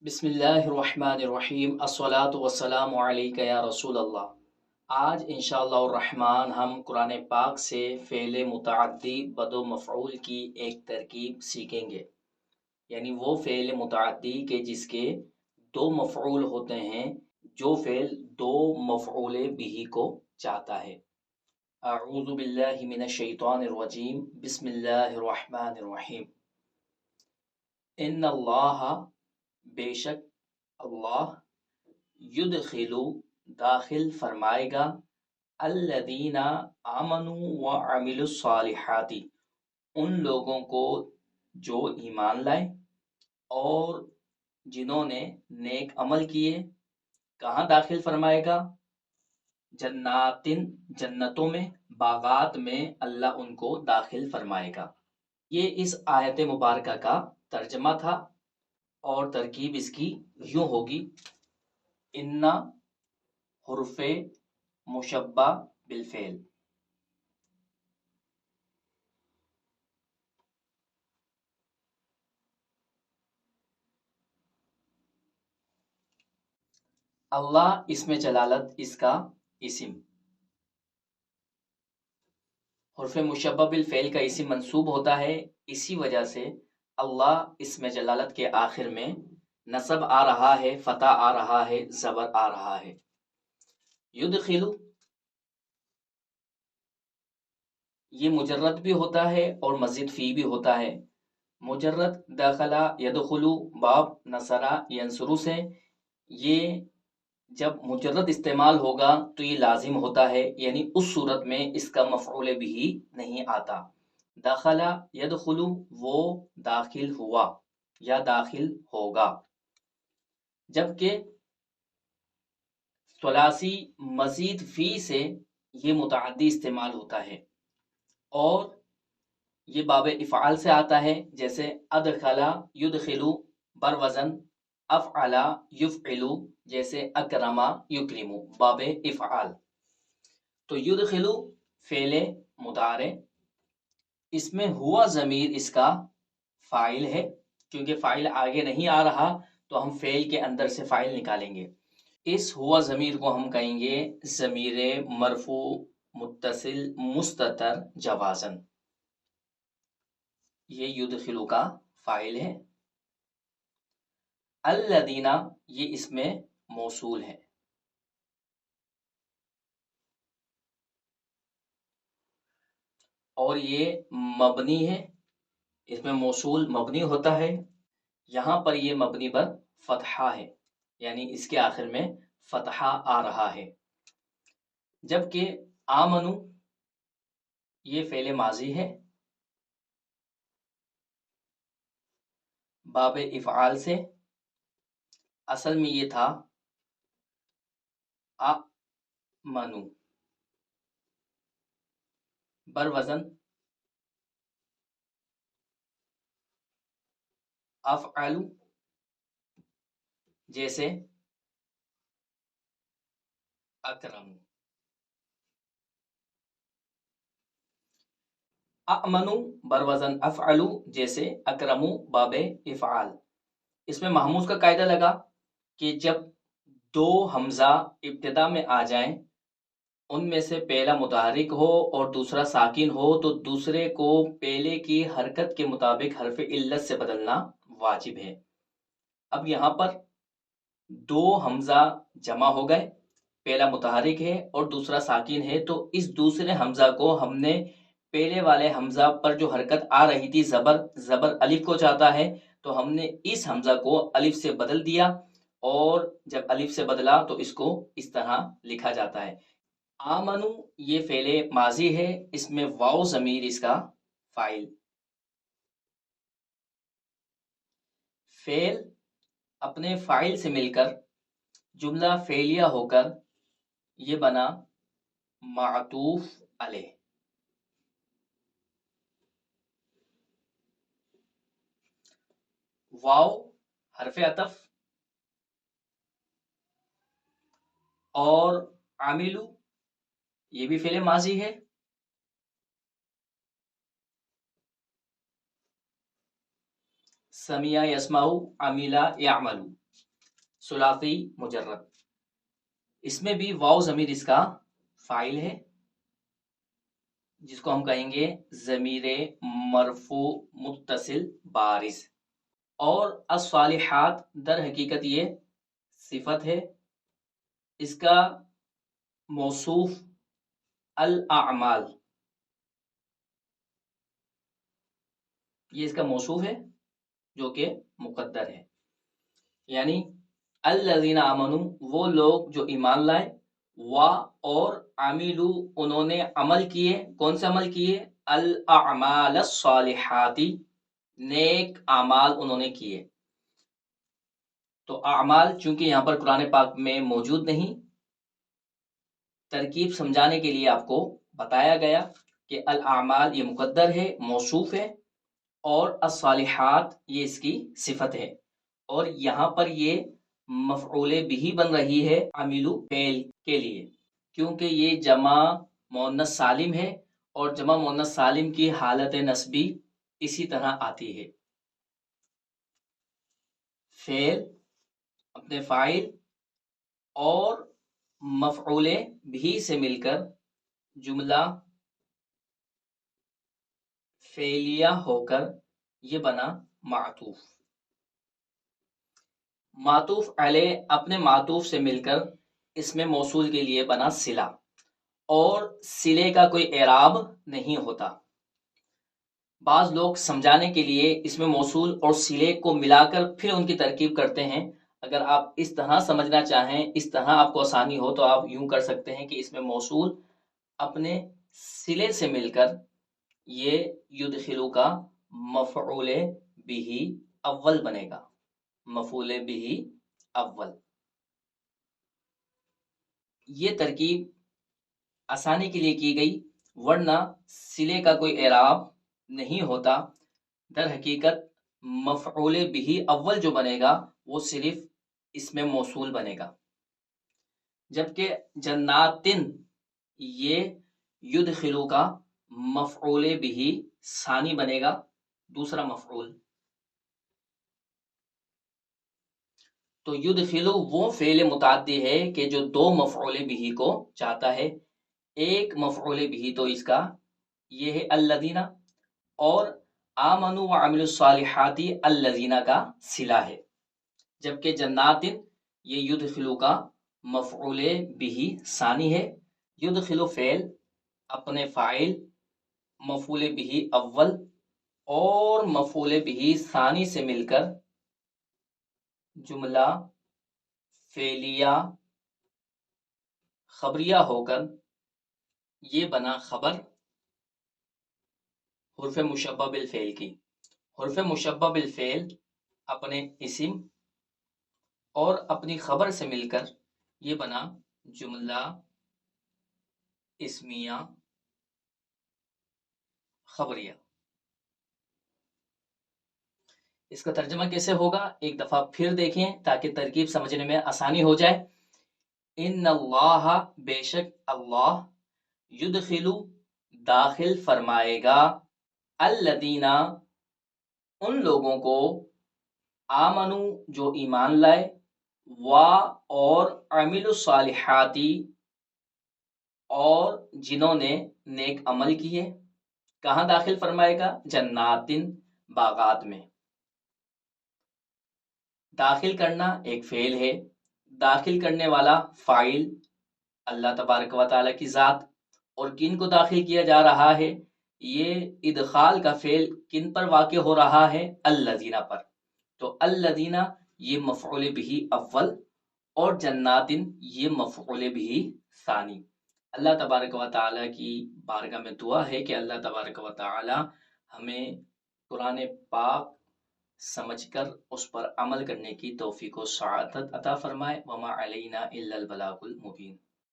بسم اللہ الرحمن الرحیم الصلاۃ والسلام علیک یا رسول اللہ۔ آج انشاءاللہ الرحمن ہم قرآن پاک سے فعل متعدی بد و مفعول کی ایک ترکیب سیکھیں گے، یعنی وہ فعل متعدی کے جس کے دو مفعول ہوتے ہیں، جو فعل دو مفعول بھی کو چاہتا ہے۔ اعوذ باللہ من الشیطان الرجیم، بسم اللہ الرحمن الرحیم۔ ان اللہ، بے شک اللہ، یدخلو، داخل فرمائے گا، الذین آمنوا وعملوا الصالحات، ان لوگوں کو جو ایمان لائے اور جنہوں نے نیک عمل کیے۔ کہاں داخل فرمائے گا؟ جناتن، جنتوں میں، باغات میں اللہ ان کو داخل فرمائے گا۔ یہ اس آیت مبارکہ کا ترجمہ تھا، اور ترکیب اس کی یوں ہوگی: انا حرف مشبہ بالفعل، اللہ اسم جلالت اس کا اسم، حرف مشبہ بالفعل کا اسم منصوب ہوتا ہے، اسی وجہ سے اللہ اسم جلالت کے آخر میں نصب آ رہا ہے، فتح آ رہا ہے، زبر آ رہا ہے۔ یدخلو، یہ مجرد بھی ہوتا ہے اور مزید فی بھی ہوتا ہے۔ مجرد داخلہ یدخلو باب نصرہ ینصرو سے، یہ جب مجرد استعمال ہوگا تو یہ لازم ہوتا ہے، یعنی اس صورت میں اس کا مفعول بھی نہیں آتا۔ داخلہ یدخلو، وہ داخل ہوا یا داخل ہوگا، جبکہ ثلاثی مزید فی سے یہ متعدی استعمال ہوتا ہے، اور یہ باب افعال سے آتا ہے، جیسے ادخلا یدخلو بر وزن افعلا یفعلو، جیسے اکرما یکرمو، باب افعال۔ تو یدخلو فعل مضارع، اس میں ہوا ضمیر اس کا فاعل ہے، کیونکہ فاعل آگے نہیں آ رہا تو ہم فعل کے اندر سے فاعل نکالیں گے۔ اس ہوا ضمیر کو ہم کہیں گے ضمیر مرفوع متصل مستتر جوازن، یہ یدخلو کا فاعل ہے۔ الذین، یہ اس میں موصول ہے، اور یہ مبنی ہے، اس میں موصول مبنی ہوتا ہے، یہاں پر یہ مبنی پر فتحہ ہے، یعنی اس کے آخر میں فتحہ آ رہا ہے۔ جبکہ آمنو، یہ فعل ماضی ہے، باب افعال سے، اصل میں یہ تھا منو، بر وزن افعلو، جیسے اکرم۔ امنو بر وزن افعلو، جیسے اکرمو، باب افعال۔ اس میں محموز کا قاعدہ لگا کہ جب دو حمزہ ابتدا میں آ جائیں، ان میں سے پہلا متحرک ہو اور دوسرا ساکن ہو، تو دوسرے کو پہلے کی حرکت کے مطابق حرف علت سے بدلنا واجب ہے۔ اب یہاں پر دو حمزہ جمع ہو گئے، پہلا متحرک ہے اور دوسرا ساکن ہے، تو اس دوسرے حمزہ کو ہم نے پہلے والے حمزہ پر جو حرکت آ رہی تھی، زبر الف کو چاہتا ہے، تو ہم نے اس حمزہ کو الف سے بدل دیا، اور جب الف سے بدلا تو اس کو اس طرح لکھا جاتا ہے۔ آمنو یہ فعل ماضی ہے، اس میں واو ضمیر اس کا فاعل۔ فعل اپنے فاعل سے مل کر جملہ فعلیہ ہو کر یہ بنا معطوف علیہ۔ واو حرف عطف، اور عاملو یہ بھی فعل ماضی ہے، سمیع یسمعو، عملا یعملو، ثلاثی مجرد، اس میں بھی واو ضمیر اس کا فاعل ہے، جس کو ہم کہیں گے ضمیر مرفوع متصل بارز، اور الصالحات در حقیقت یہ صفت ہے، اس کا موصوف الاعمال، یہ اس کا موصوف ہے جو کہ مقدر ہے، یعنی الذین آمنوا وہ لوگ جو ایمان لائے، اور عملوا انہوں نے عمل کیے، کون سے عمل کیے؟ الاعمال الصالحات، نیک اعمال انہوں نے کیے۔ تو اعمال چونکہ یہاں پر قرآن پاک میں موجود نہیں، ترکیب سمجھانے کے لیے آپ کو بتایا گیا کہ الاعمال یہ مقدر ہے، موصوف ہے، اور الصالحات یہ اس کی صفت ہے، اور یہاں پر یہ مفعول بھی بن رہی ہے عملو فعل کے لیے، کیونکہ یہ جمع مؤنث سالم ہے، اور جمع مؤنث سالم کی حالت نسبی اسی طرح آتی ہے، فعل اپنے فاعل اور مفعول بھی سے مل کر جملہ فعلیہ ہو کر یہ بنا معطوف، معطوف علیہ اپنے معطوف سے مل کر اس میں موصول کے لیے بنا صلہ، اور صلے کا کوئی اعراب نہیں ہوتا۔ بعض لوگ سمجھانے کے لیے اس میں موصول اور صلے کو ملا کر پھر ان کی ترکیب کرتے ہیں، اگر آپ اس طرح سمجھنا چاہیں، اس طرح آپ کو آسانی ہو تو آپ یوں کر سکتے ہیں کہ اس میں موصول اپنے صلے سے مل کر یہ یدخلو کا مفعول بھی اول بنے گا، مفعول بھی اول۔ یہ ترکیب آسانی کے لیے کی گئی، ورنہ صلے کا کوئی اعراب نہیں ہوتا، در حقیقت مفعول بھی اول جو بنے گا وہ صرف اس میں موصول بنے گا، جبکہ جناتن یہ یدخلو کا مفعول بھی ثانی بنے گا، دوسرا مفعول۔ تو یدخلو وہ فعل متعدی ہے کہ جو دو مفعول بھی کو چاہتا ہے، ایک مفعول بھی تو اس کا یہ ہے الذین، اور آمنوا وعملوا الصالحات الذین کا صلہ ہے، جبکہ جناتن یہ یدخلو کا مفعول بھی ثانی ہے، یدخلو فعل اپنے فاعل مفعول بھی اول اور مفعول بھی ثانی سے مل کر جملہ فعلیہ خبریہ ہو کر یہ بنا خبر حرف مشبہ بالفعل کی، حرف مشبہ بالفعل اپنے اسم اور اپنی خبر سے مل کر یہ بنا جملہ اسمیہ خبریہ۔ اس کا ترجمہ کیسے ہوگا ایک دفعہ پھر دیکھیں تاکہ ترکیب سمجھنے میں آسانی ہو جائے۔ ان اللہ بے شک اللہ یدخلو داخل فرمائے گا الذین ان لوگوں کو آمنو جو ایمان لائے اور عملوا الصالحات اور جنہوں نے نیک عمل کیے، کہاں داخل فرمائے گا؟ جناتن باغات میں۔ داخل کرنا ایک فعل ہے، داخل کرنے والا فاعل اللہ تبارک و تعالیٰ کی ذات، اور کن کو داخل کیا جا رہا ہے؟ یہ ادخال کا فعل کن پر واقع ہو رہا ہے؟ الذین پر، تو الذین یہ مفعول بھی اول اور جناتن یہ مفعول بھی ثانی۔ اللہ تبارک و تعالیٰ کی بارگاہ میں دعا ہے کہ اللہ تبارک و تعالیٰ ہمیں قرآن پاک سمجھ کر اس پر عمل کرنے کی توفیق و سعادت عطا فرمائے۔ وما علینا الا البلاغ المبین۔